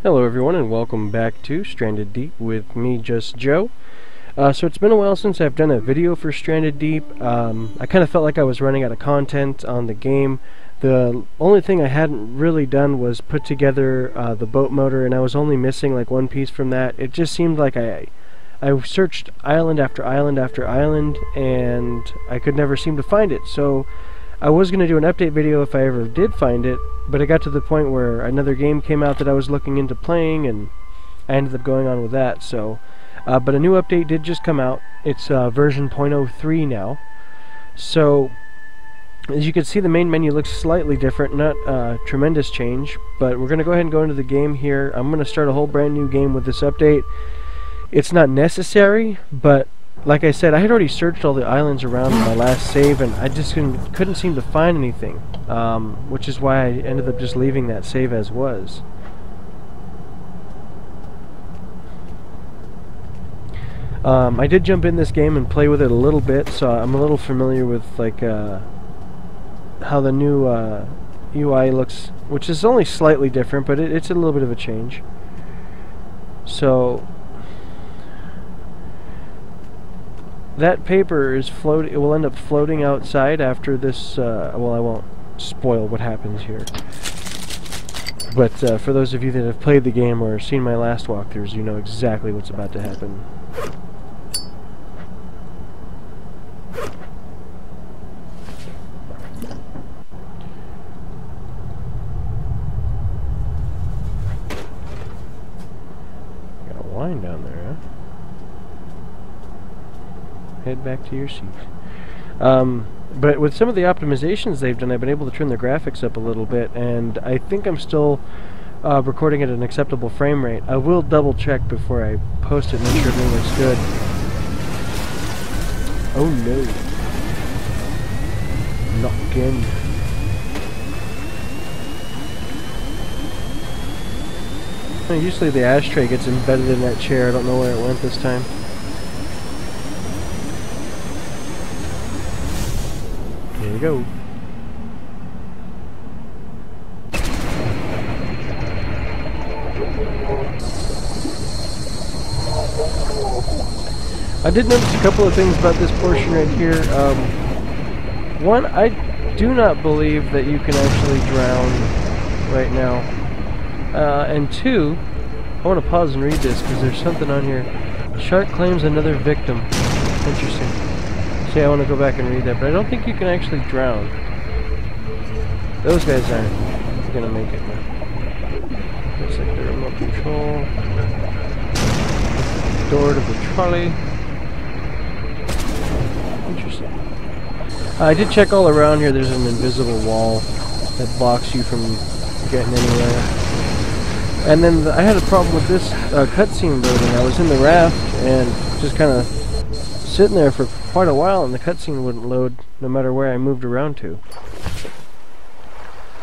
Hello everyone and welcome back to Stranded Deep with me, Just Joe. So it's been a while since I've done a video for Stranded Deep. I kind of felt like I was running out of content on the game. The only thing I hadn't really done was put together the boat motor, and I was only missing like one piece from that. It just seemed like I searched island after island after island and I could never seem to find it. So I was going to do an update video if I ever did find it, but it got to the point where another game came out that I was looking into playing, and I ended up going on with that. So, but a new update did just come out. It's version 0.03 now. So, as you can see, the main menu looks slightly different, not tremendous change, but we're going to go ahead and go into the game here. I'm going to start a whole brand new game with this update. It's not necessary, but like I said, I had already searched all the islands around my last save, and I just couldn't seem to find anything, which is why I ended up just leaving that save as was. I did jump in this game and play with it a little bit, so I'm a little familiar with like how the new UI looks, which is only slightly different, but it's a little bit of a change. So that paper is it will end up floating outside after this. Well, I won't spoil what happens here, but for those of you that have played the game or seen my last walkthroughs, you know exactly what's about to happen. Got a line down there, huh? Head back to your seat. But with some of the optimizations they've done, I've been able to turn the graphics up a little bit, and I think I'm still recording at an acceptable frame rate. I will double check before I post it and make sure everything looks good. Oh no. Knock in. Usually the ashtray gets embedded in that chair. I don't know where it went this time. Here we go. I did notice a couple of things about this portion right here. One, I do not believe that you can actually drown right now. And two, I want to pause and read this because there's something on here. Shark claims another victim. Interesting. See, I want to go back and read that, but I don't think you can actually drown. Those guys aren't gonna make it. Looks like the remote control. Door to the trolley. Interesting. I did check all around here. There's an invisible wall that blocks you from getting anywhere. And then I had a problem with this cutscene loading. I was in the raft and just kind of sitting there for quite a while, and the cutscene wouldn't load no matter where I moved around to.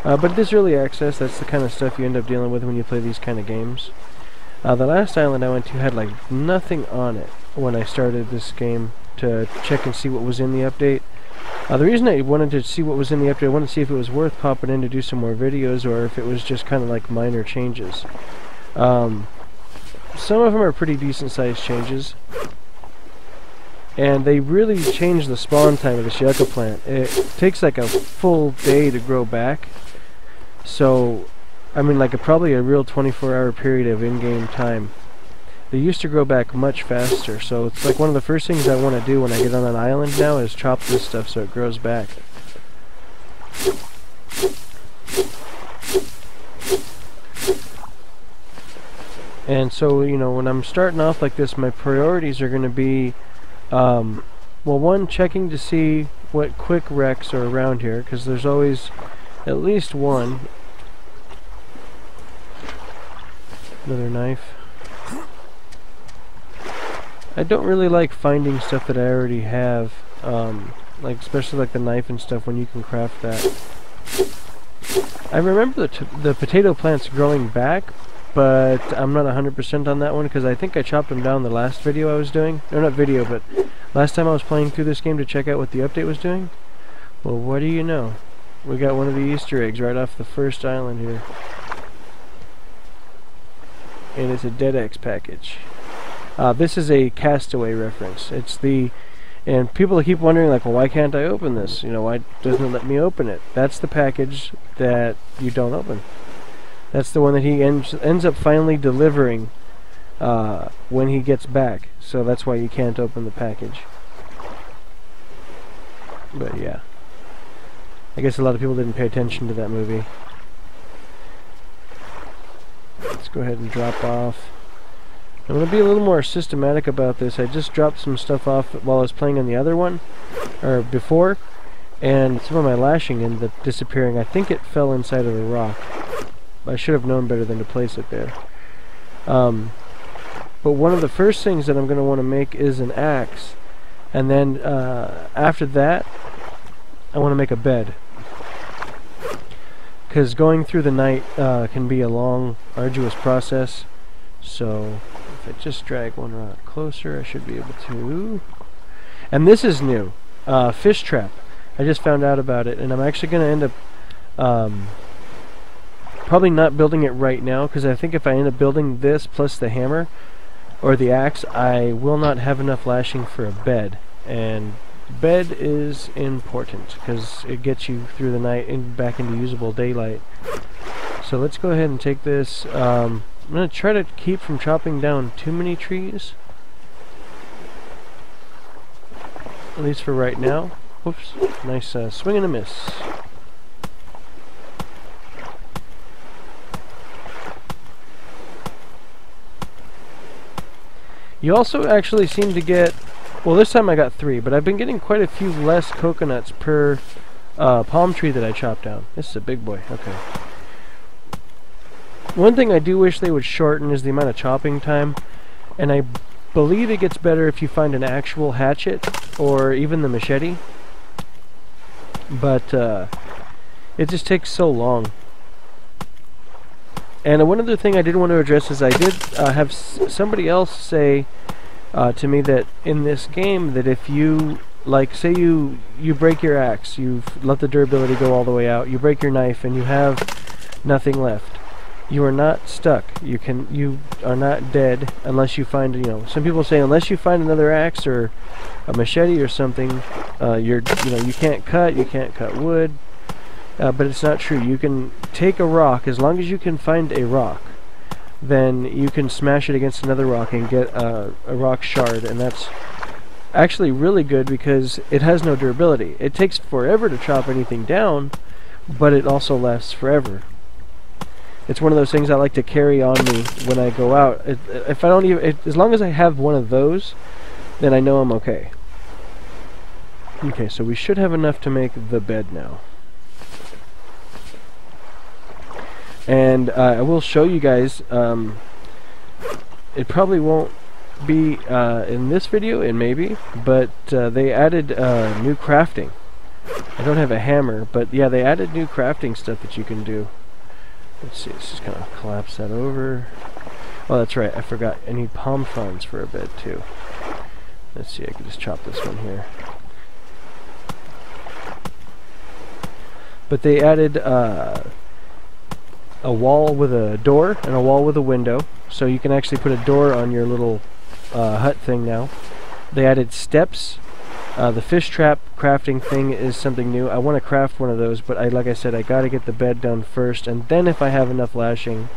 But it is early access. That's the kind of stuff you end up dealing with when you play these kind of games. The last island I went to had like nothing on it when I started this game to check and see what was in the update. The reason I wanted to see what was in the update, I wanted to see if it was worth popping in to do some more videos, or if it was just kind of like minor changes. Some of them are pretty decent sized changes. And they really changed the spawn time of the yucca plant. It takes like a full day to grow back. So, I mean, like probably a real 24-hour period of in-game time. They used to grow back much faster. So it's like one of the first things I want to do when I get on an island now is chop this stuff so it grows back. And so, you know, when I'm starting off like this, my priorities are going to be well, one, checking to see what quick wrecks are around here, because there's always at least one. Another knife. I don't really like finding stuff that I already have, like especially like the knife and stuff when you can craft that. I remember the potato plants growing back, but I'm not 100% on that one because I think I chopped them down the last video I was doing. Or not video, but last time I was playing through this game to check out what the update was doing. Well, what do you know? We got one of the Easter eggs right off the first island here. and it's a DeadX package. This is a Castaway reference. It's the, and people keep wondering, like, well, why can't I open this? You know, why doesn't it let me open it? That's the package that you don't open. That's the one that he ends up finally delivering when he gets back. So that's why you can't open the package. But yeah, I guess a lot of people didn't pay attention to that movie. Let's go ahead and drop off. I'm going to be a little more systematic about this. I just dropped some stuff off while I was playing on the other one, or before, and some of my lashing ended up disappearing. I think it fell inside of the rock. I should have known better than to place it there. But one of the first things that I'm going to want to make is an axe, and then after that I want to make a bed, because going through the night can be a long, arduous process. So if I just drag one rock closer, I should be able to. And this is new, fish trap. I just found out about it, and I'm actually going to end up probably not building it right now, because I think if I end up building this plus the hammer or the axe, I will not have enough lashing for a bed. And bed is important because it gets you through the night and back into usable daylight. So let's go ahead and take this. I'm going to try to keep from chopping down too many trees, at least for right now. Whoops, nice swing and a miss. You also actually seem to get, well, this time I got 3, but I've been getting quite a few less coconuts per palm tree that I chop down. This is a big boy. Okay. One thing I do wish they would shorten is the amount of chopping time, and I believe it gets better if you find an actual hatchet or even the machete, but it just takes so long. And one other thing I did want to address is I did have somebody else say to me that in this game that if you, like, say you break your axe, you've let the durability go all the way out, you break your knife and you have nothing left, you are not stuck. You are not dead unless you find, you know, some people say unless you find another axe or a machete or something, you can't cut wood. But it's not true. You can take a rock, as long as you can find a rock, then you can smash it against another rock and get a rock shard, and that's actually really good because it has no durability. It takes forever to chop anything down, but it also lasts forever. It's one of those things I like to carry on me when I go out. If I don't even, as long as I have one of those, then I know I'm okay. Okay, so we should have enough to make the bed now. And I will show you guys, it probably won't be in this video, it may be, but they added new crafting. I don't have a hammer, but yeah, they added new crafting stuff that you can do. Let's see, let's just kind of collapse that over. Oh, that's right, I forgot, I need palm fronds for a bed too. Let's see, I can just chop this one here. But they added a wall with a door and a wall with a window, so you can actually put a door on your little hut thing now. They added steps. The fish trap crafting thing is something new. I want to craft one of those, but like I said, I gotta get the bed done first, and then if I have enough lashing,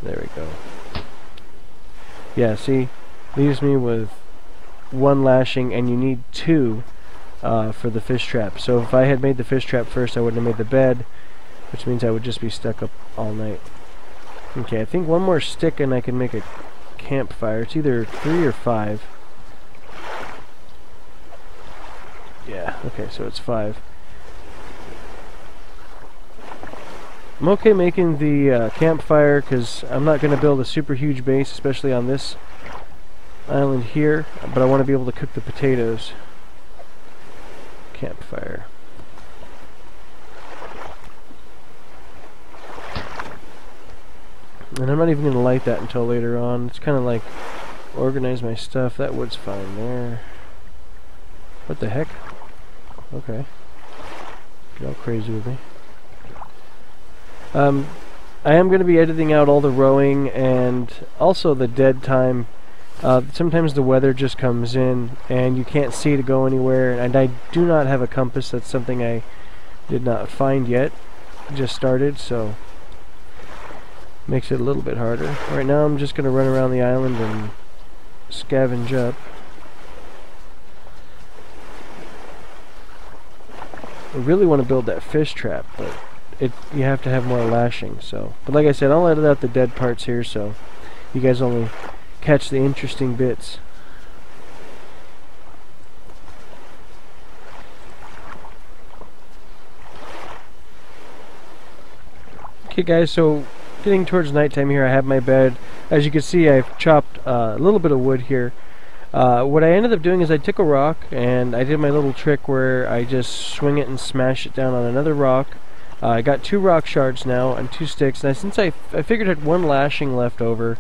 there we go. Yeah, see, leaves me with 1 lashing, and you need 2 for the fish trap. So if I had made the fish trap first, I wouldn't have made the bed, which means I would just be stuck up all night. Okay, I think 1 more stick and I can make a campfire. It's either 3 or 5. Yeah, okay, so it's 5. I'm okay making the campfire because I'm not going to build a super huge base, especially on this island here, but I want to be able to cook the potatoes. Campfire. And I'm not even going to light that until later on. It's kind of like organize my stuff. That wood's fine there. What the heck? Okay. Get all crazy with me. I am going to be editing out all the rowing and also the dead time. Sometimes the weather just comes in and you can't see to go anywhere, and I do not have a compass. That's something I did not find yet. Just started, so makes it a little bit harder. Right now I'm just going to run around the island and scavenge up. I really want to build that fish trap, but you have to have more lashing. So, but like I said, I'll edit out the dead parts here, so you guys only catch the interesting bits. Okay, guys. So, getting towards nighttime here, I have my bed. As you can see, I've chopped a little bit of wood here. What I ended up doing is I took a rock and I did my little trick where I just swing it and smash it down on another rock. I got 2 rock shards now and 2 sticks. And since I figured I had 1 lashing left over,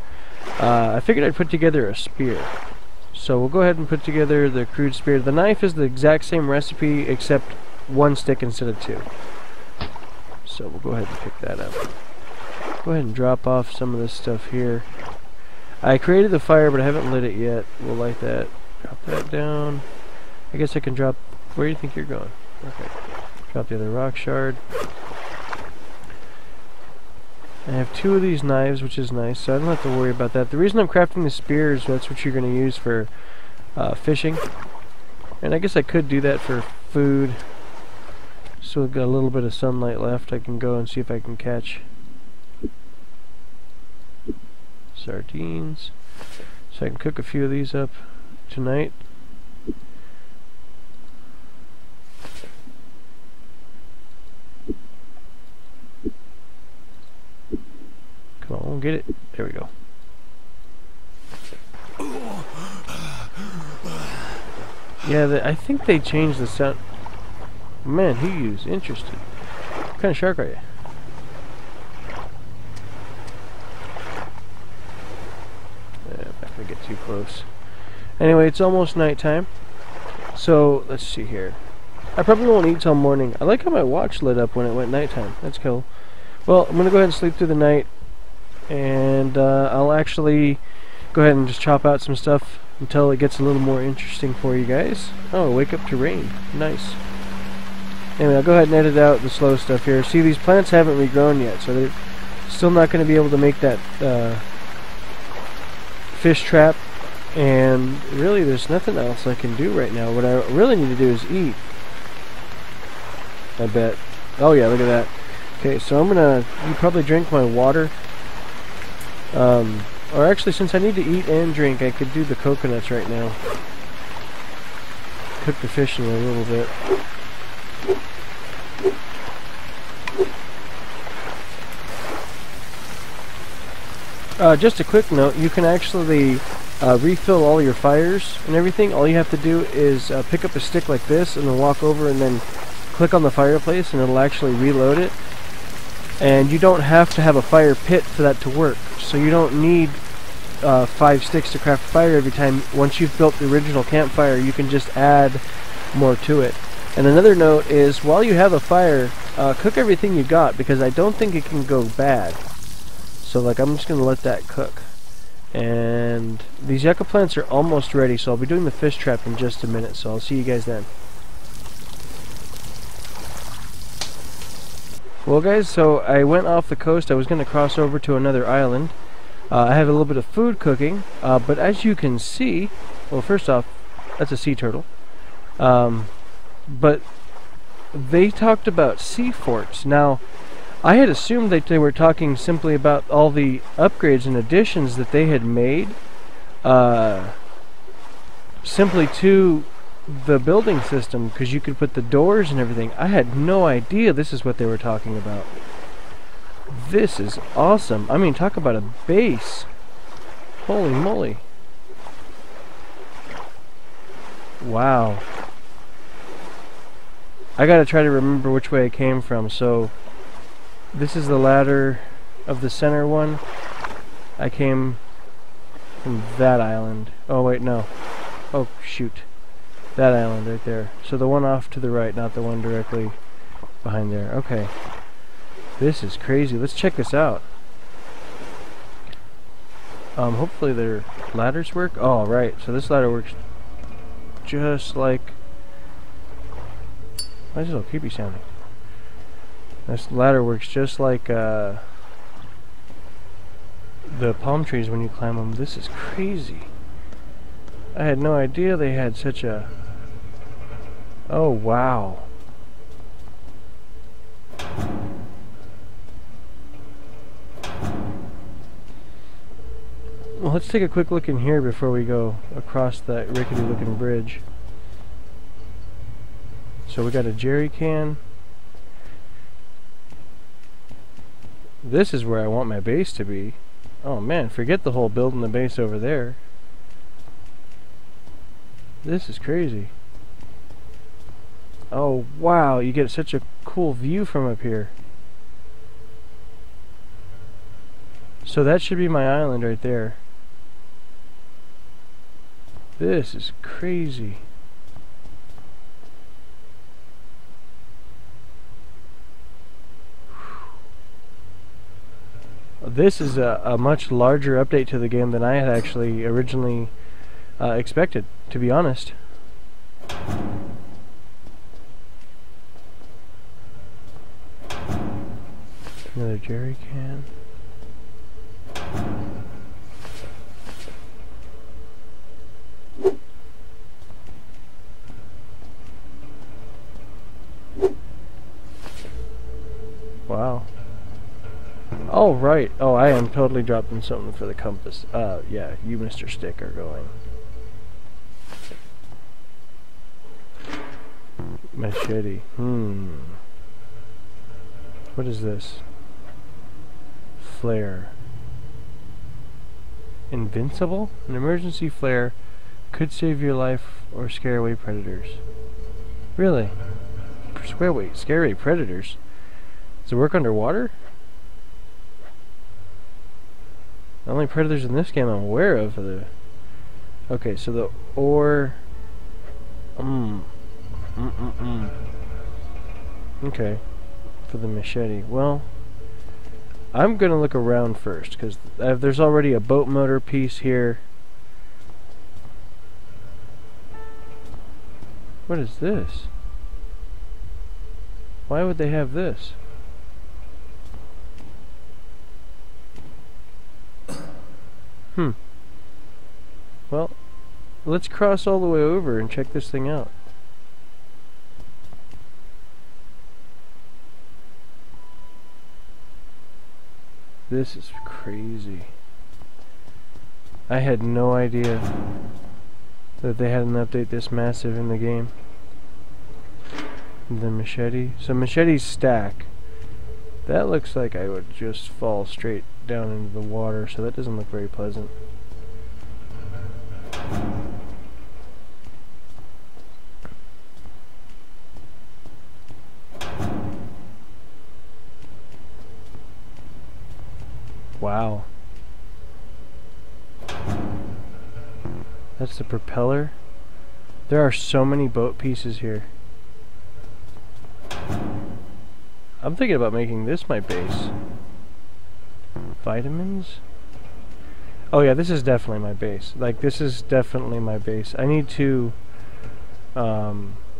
I figured I'd put together a spear. So we'll go ahead and put together the crude spear. The knife is the exact same recipe except 1 stick instead of 2. So we'll go ahead and pick that up. Go ahead and drop off some of this stuff here. I created the fire, but I haven't lit it yet. We'll light that. Drop that down. I guess I can drop... Where do you think you're going? Okay. Drop the other rock shard. I have 2 of these knives, which is nice, so I don't have to worry about that. The reason I'm crafting the spear is that's what you're going to use for fishing. And I guess I could do that for food. So we've got a little bit of sunlight left. I can go and see if I can catch sardines. So I can cook a few of these up tonight. Come on, get it. There we go. Yeah, I think they changed the sound. Man, Hugh's interested. What kind of shark are you? I'm not gonna get too close. Anyway, it's almost nighttime. So, let's see here. I probably won't eat till morning. I like how my watch lit up when it went nighttime. That's cool. Well, I'm gonna go ahead and sleep through the night. And I'll actually go ahead and just chop out some stuff until it gets a little more interesting for you guys. Oh, wake up to rain. Nice. Anyway, I'll go ahead and edit out the slow stuff here. See, these plants haven't regrown yet, so they're still not going to be able to make that fish trap. And really, there's nothing else I can do right now. What I really need to do is eat. I bet. Oh yeah, look at that. Okay, so I'm gonna probably drink my water. Or actually, since I need to eat and drink, I could do the coconuts right now. Cook the fish in a little bit. Just a quick note, you can actually refill all your fires and everything. All you have to do is pick up a stick like this and then walk over and then click on the fireplace and it'll actually reload it. And you don't have to have a fire pit for that to work. So you don't need 5 sticks to craft fire every time. Once you've built the original campfire, you can just add more to it. And another note is, while you have a fire, cook everything you got, because I don't think it can go bad. So like, I'm just going to let that cook. And these yucca plants are almost ready, so I'll be doing the fish trap in just a minute, so I'll see you guys then. Well guys, so I went off the coast. I was going to cross over to another island. I have a little bit of food cooking, but as you can see, well, first off, that's a sea turtle. But they talked about sea forts. Now, I had assumed that they were talking simply about all the upgrades and additions that they had made simply to the building system, because you could put the doors and everything. I had no idea this is what they were talking about. This is awesome. I mean, talk about a base. Holy moly. Wow. I gotta try to remember which way I came from. So this is the ladder of the center one. I came from that island. Oh wait, no. Oh shoot. That island right there. So the one off to the right, not the one directly behind there. Okay. This is crazy. Let's check this out. Hopefully their ladders work. Oh, right. So this ladder works just like... Why is it so creepy sounding? This ladder works just like the palm trees when you climb them. This is crazy. I had no idea they had such a... Oh, wow. Well, let's take a quick look in here before we go across that rickety looking bridge. So we got a jerry can. This is where I want my base to be. Oh man, forget the whole building the base over there. This is crazy. Oh wow, you get such a cool view from up here. So that should be my island right there. This is crazy. This is a much larger update to the game than I had actually originally expected, to be honest. Another jerry can. Wow. Oh, right. Oh, I am totally dropping something for the compass. Yeah, you, Mr. Stick, are going. Machete. What is this? Flare. Invincible? An emergency flare could save your life or scare away predators. Really? Scare away predators? Does it work underwater? The only predators in this game I'm aware of are the... Okay, so the ore... Okay. For the machete. Well, I'm gonna look around first, because there's already a boat motor piece here. What is this? Why would they have this? Well, let's cross all the way over and check this thing out. This is crazy. I had no idea that they had an update this massive in the game. The machete. So machetes stack. That looks like I would just fall straight down into the water, so that doesn't look very pleasant. Wow. That's the propeller. There are so many boat pieces here. I'm thinking about making this my base. Vitamins? Oh yeah, this is definitely my base. Like, this is definitely my base. I need to... well,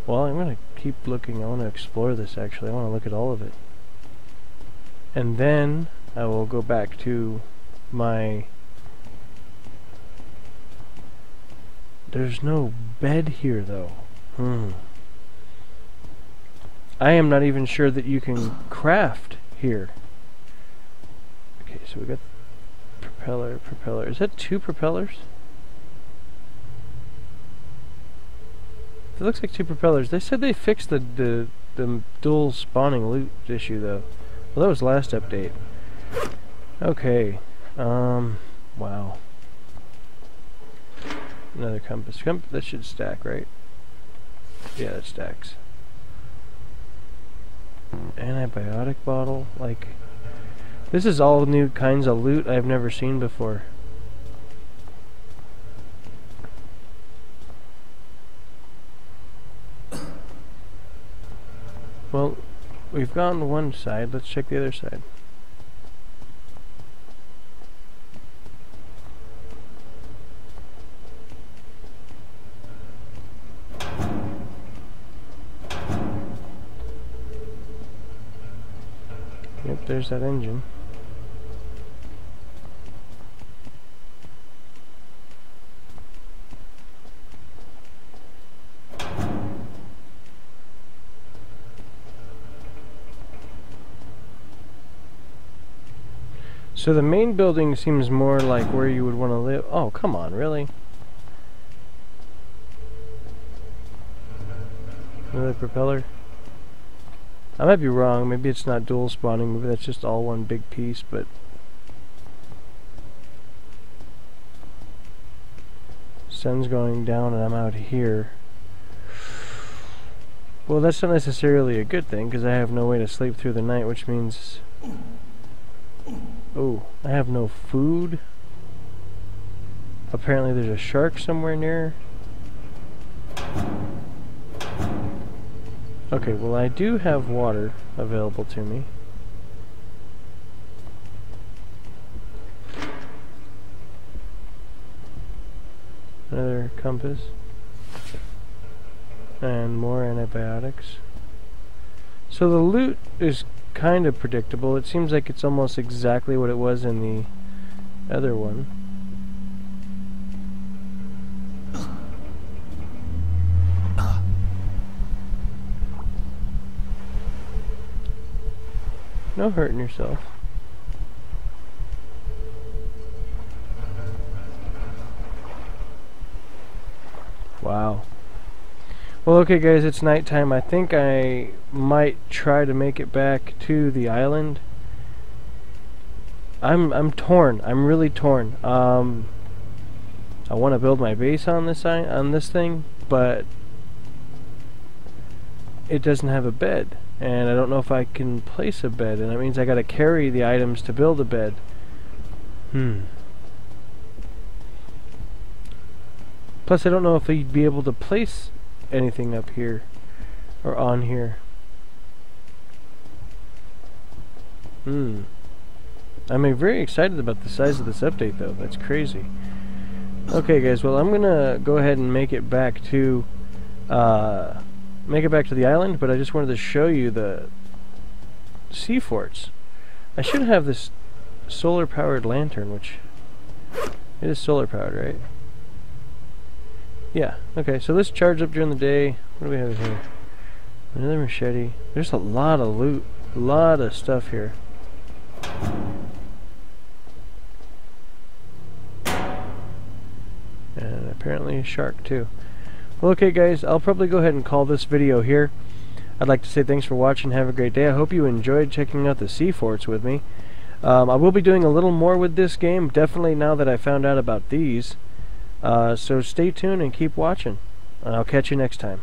I'm gonna keep looking. I want to explore this, actually. I want to look at all of it. And then I will go back to my... There's no bed here, though. I am not even sure that you can craft here. Okay, so we got propeller. Is that 2 propellers? It looks like 2 propellers. They said they fixed the dual spawning loot issue, though. Well, that was last update. Okay. Wow. Another compass. That should stack, right? Yeah, that stacks. Antibiotic bottle. Like, this is all new kinds of loot I've never seen before. Well, we've gone one side. Let's check the other side. there's that engine. So the main building seems more like where you would want to live. Oh, come on, really? Another propeller? I might be wrong. Maybe it's not dual spawning. Maybe that's just all one big piece, but... Sun's going down and I'm out here. Well, that's not necessarily a good thing, because I have no way to sleep through the night, which means... Oh, I have no food. Apparently there's a shark somewhere near. Okay, well I do have water available to me. Another compass. And more antibiotics. So the loot is kind of predictable. It seems like it's almost exactly what it was in the other one. No hurting yourself. Wow. Well, okay guys, it's nighttime. I think I might try to make it back to the island. I'm torn. I'm really torn. I want to build my base on this thing, but it doesn't have a bed, and I don't know if I can place a bed, and that means I got to carry the items to build a bed. Plus, I don't know if you'd be able to place anything up here or on here. I'm very excited about the size of this update, though. That's crazy. Okay, guys. Well, I'm gonna go ahead and make it back to the island, but I just wanted to show you the sea forts. I should have this solar-powered lantern, which it is solar-powered, right? Yeah, okay, so let's charge up during the day. What do we have here? Another machete. There's a lot of loot. A lot of stuff here. And apparently a shark too. Well, okay guys, I'll probably go ahead and call this video here. I'd like to say thanks for watching. Have a great day. I hope you enjoyed checking out the sea forts with me. I will be doing a little more with this game, definitely now that I found out about these. So stay tuned and keep watching. I'll catch you next time.